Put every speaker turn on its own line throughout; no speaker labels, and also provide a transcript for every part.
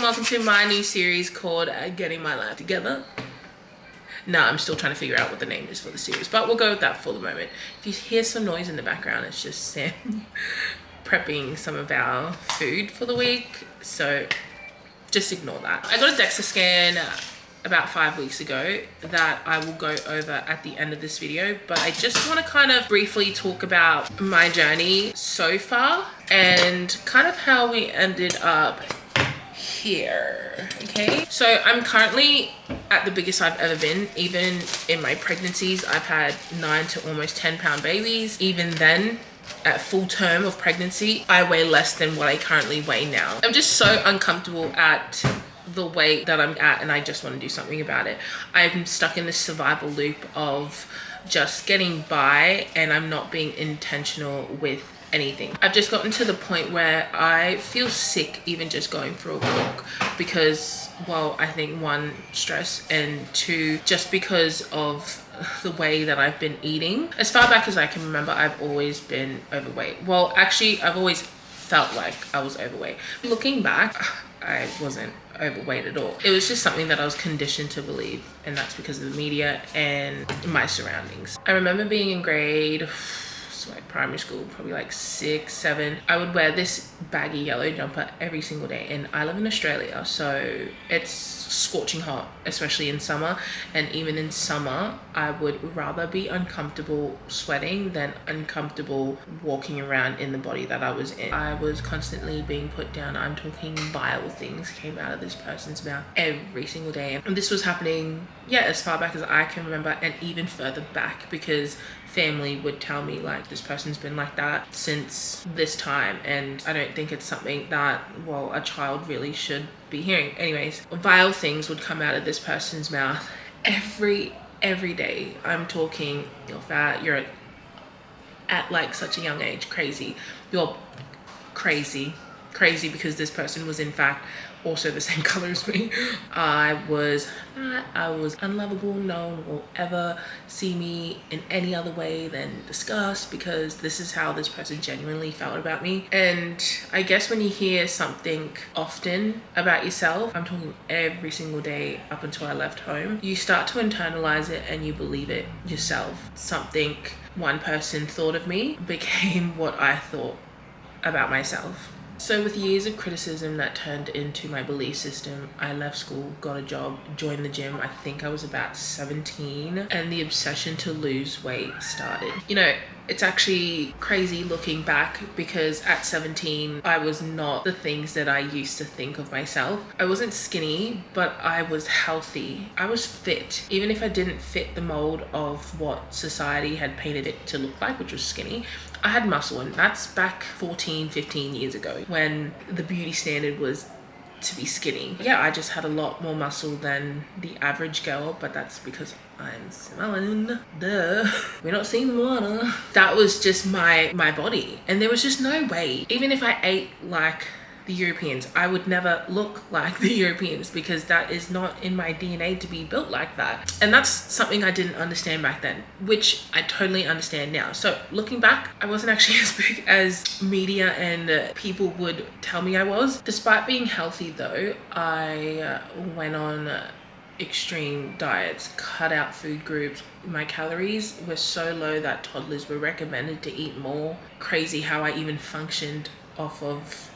welcome to my new series called Getting My Life Together. Nah, I'm still trying to figure out what the name is for the series, but we'll go with that for the moment. If you hear some noise in the background, it's just Sam prepping some of our food for the week, so just ignore that. I got a DEXA scan about 5 weeks ago that I will go over at the end of this video, but I just want to kind of briefly talk about my journey so far and kind of how we ended up here. Okay, so I'm currently at the biggest I've ever been. Even in my pregnancies, I've had 9 to almost 10-pound babies. Even then, at full term of pregnancy, I weigh less than what I currently weigh now. I'm just so uncomfortable at the weight that I'm at, and I just want to do something about it. I'm stuck in this survival loop of just getting by, and I'm not being intentional with anything. I've just gotten to the point where I feel sick even just going for a walk because, well, I think 1, stress, and 2, just because of the way that I've been eating. As far back as I can remember, I've always been overweight. Well, actually, I've always felt like I was overweight. Looking back, I wasn't overweight at all. It was just something that I was conditioned to believe, and that's because of the media and my surroundings. I remember being in grade, like primary school, probably like 6, 7. I would wear this baggy yellow jumper every single day, and I live in Australia, so it's scorching hot, especially in summer. And even in summer, I would rather be uncomfortable sweating than uncomfortable walking around in the body that I was in. I was constantly being put down. I'm talking vile things came out of this person's mouth every single day, and this was happening, yeah, as far back as I can remember, and even further back, because family would tell me like, this person's been like that since this time, and I don't think it's something that, well, a child really should be hearing. Anyways, vile things would come out of this person's mouth every day. I'm talking, you're fat, you're at like such a young age, crazy, you're crazy because this person was in fact also the same color as me. I was unlovable. No one will ever see me in any other way than disgust, because this is how this person genuinely felt about me. And I guess when you hear something often about yourself, I'm talking every single day up until I left home, you start to internalize it and you believe it yourself. Something one person thought of me became what I thought about myself. So with years of criticism that turned into my belief system, I left school, got a job, joined the gym. I think I was about 17, and the obsession to lose weight started. You know, it's actually crazy looking back, because at 17, I was not the things that I used to think of myself. I wasn't skinny, but I was healthy. I was fit, even if I didn't fit the mold of what society had painted it to look like, which was skinny. I had muscle, and that's back 14, 15 years ago, when the beauty standard was to be skinny. Yeah, I just had a lot more muscle than the average girl, but that's because I'm smelling. Duh. We're not seeing the water. That was just my body, and there was just no way. Even if I ate like the Europeans, I would never look like the Europeans, because that is not in my DNA to be built like that. And that's something I didn't understand back then, which I totally understand now. So looking back, I wasn't actually as big as media and people would tell me I was. Despite being healthy though, I went on extreme diets, cut out food groups. My calories were so low that toddlers were recommended to eat more. Crazy how I even functioned off of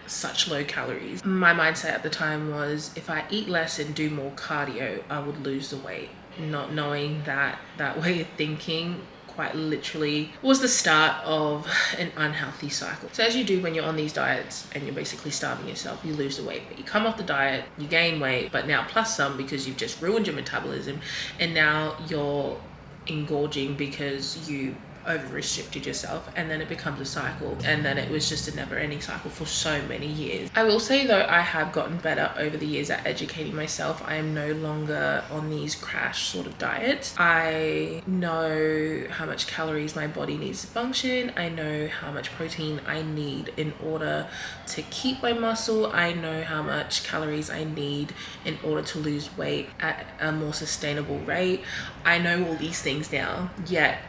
such low calories. My mindset at the time was, if I eat less and do more cardio, I would lose the weight. Not knowing that that way of thinking quite literally was the start of an unhealthy cycle. So as you do when you're on these diets and you're basically starving yourself, you lose the weight, but you come off the diet, you gain weight, but now plus some, because you've just ruined your metabolism, and now you're engorging because you over restricted yourself, and then it becomes a cycle, and then it was just a never-ending cycle for so many years. I will say though, I have gotten better over the years at educating myself. I am no longer on these crash sort of diets. I know how much calories my body needs to function. I know how much protein I need in order to keep my muscle. I know how much calories I need in order to lose weight at a more sustainable rate. I know all these things now, yet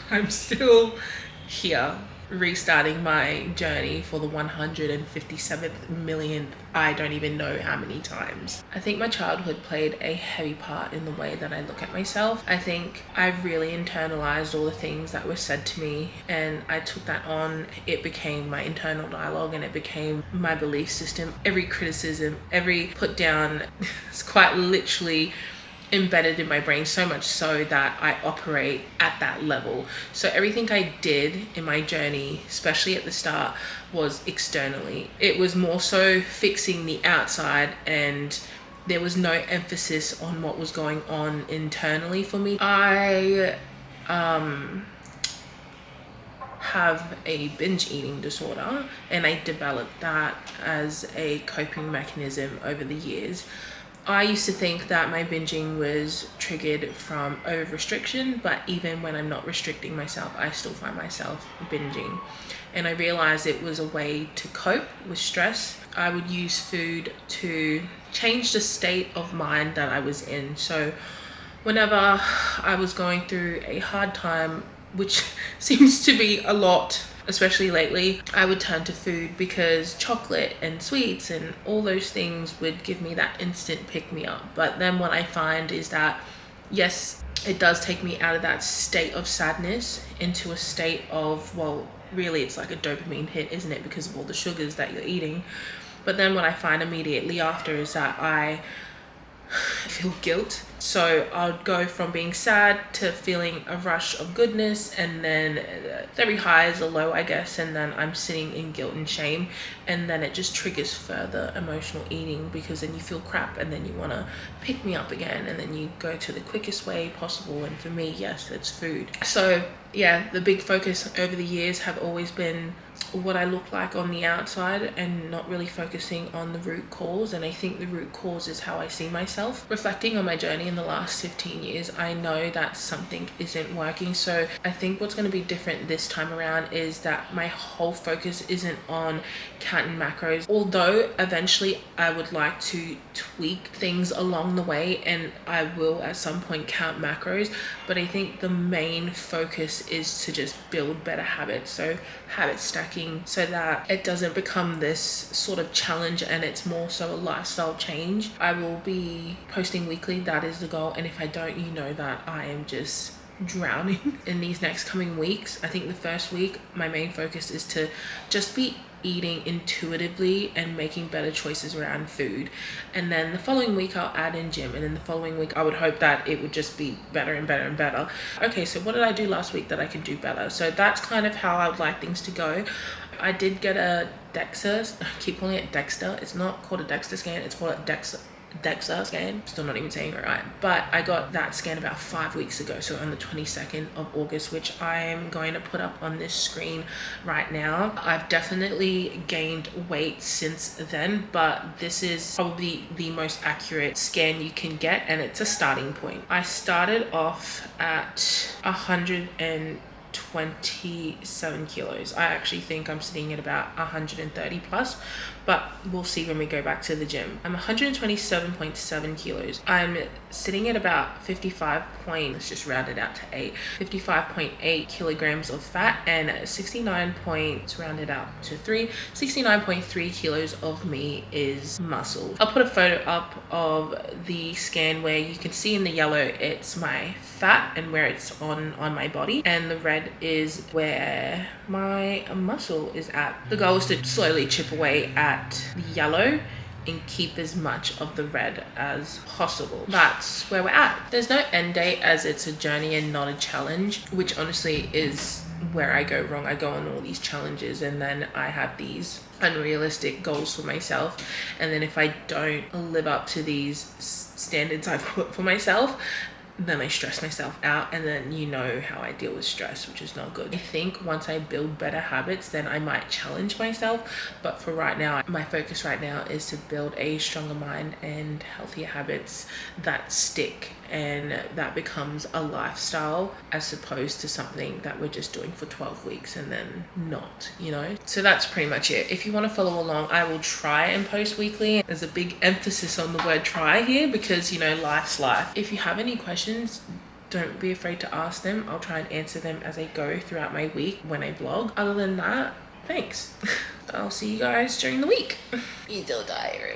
I'm still here restarting my journey for the 157th millionth, I don't even know how many times. I think my childhood played a heavy part in the way that I look at myself. I think I really internalized all the things that were said to me, and I took that on. It became my internal dialogue, and it became my belief system. Every criticism, every put down is quite literally embedded in my brain, so much so that I operate at that level. So everything I did in my journey, especially at the start, was externally. It was more so fixing the outside, and there was no emphasis on what was going on internally for me. I have a binge eating disorder, and I developed that as a coping mechanism over the years. I used to think that my binging was triggered from over restriction, but even when I'm not restricting myself, I still find myself binging. And I realized it was a way to cope with stress. I would use food to change the state of mind that I was in. So whenever I was going through a hard time, which seems to be a lot, especially lately, I would turn to food, because chocolate and sweets and all those things would give me that instant pick me up. But then what I find is that, yes, it does take me out of that state of sadness into a state of, well, really it's like a dopamine hit, isn't it, because of all the sugars that you're eating. But then what I find immediately after is that I feel guilt. So I'll go from being sad to feeling a rush of goodness, and then every high is a low, I guess, and then I'm sitting in guilt and shame, and then it just triggers further emotional eating, because then you feel crap and then you want to pick me up again, and then you go to the quickest way possible, and for me, yes, it's food. So yeah, the big focus over the years have always been what I look like on the outside, and not really focusing on the root cause. And I think the root cause is how I see myself. Reflecting on my journey in the last 15 years, I know that something isn't working. So I think what's going to be different this time around is that my whole focus isn't on counting macros, although eventually I would like to tweak things along the way, and I will at some point count macros. But I think the main focus is to just build better habits. So habit stacking, so that it doesn't become this sort of challenge, and it's more so a lifestyle change. I will be posting weekly, that is the goal. And if I don't, you know that I am just drowning in these next coming weeks. I think the first week, my main focus is to just be eating intuitively and making better choices around food. And then the following week I'll add in gym, and then the following week I would hope that it would just be better and better and better. Okay, so what did I do last week that I could do better? So that's kind of how I would like things to go. I did get a DEXA, I keep calling it DEXA. It's not called a DEXA scan, it's called a DEXA scan. Still not even saying it right. But I got that scan about 5 weeks ago, so on the 22nd of August, which I am going to put up on this screen right now. I've definitely gained weight since then, but this is probably the most accurate scan you can get, and it's a starting point. I started off at 127 kilos. I actually think I'm sitting at about 130 plus, but we'll see when we go back to the gym. I'm 127.7 kilos. I'm sitting at about 55 point, let's just round it out to 55.8 kilograms of fat, and 69 points rounded out to 69.3 kilos of me is muscle. I'll put a photo up of the scan where you can see in the yellow it's my fat and where it's on my body, and the red is where my muscle is at. The goal is to slowly chip away at the yellow and keep as much of the red as possible. That's where we're at. There's no end date, as it's a journey and not a challenge, which honestly is where I go wrong. I go on all these challenges, and then I have these unrealistic goals for myself, and then if I don't live up to these standards I've put for myself, then I stress myself out, and then you know how I deal with stress, which is not good. I think once I build better habits, then I might challenge myself, but for right now, my focus right now is to build a stronger mind and healthier habits that stick, and that becomes a lifestyle as opposed to something that we're just doing for 12 weeks and then not, you know? So that's pretty much it. If you want to follow along, I will try and post weekly. There's a big emphasis on the word try here because, you know, life's life. If you have any questions, don't be afraid to ask them. I'll try and answer them as I go throughout my week when I vlog. Other than that, thanks. I'll see you guys during the week. You still tired.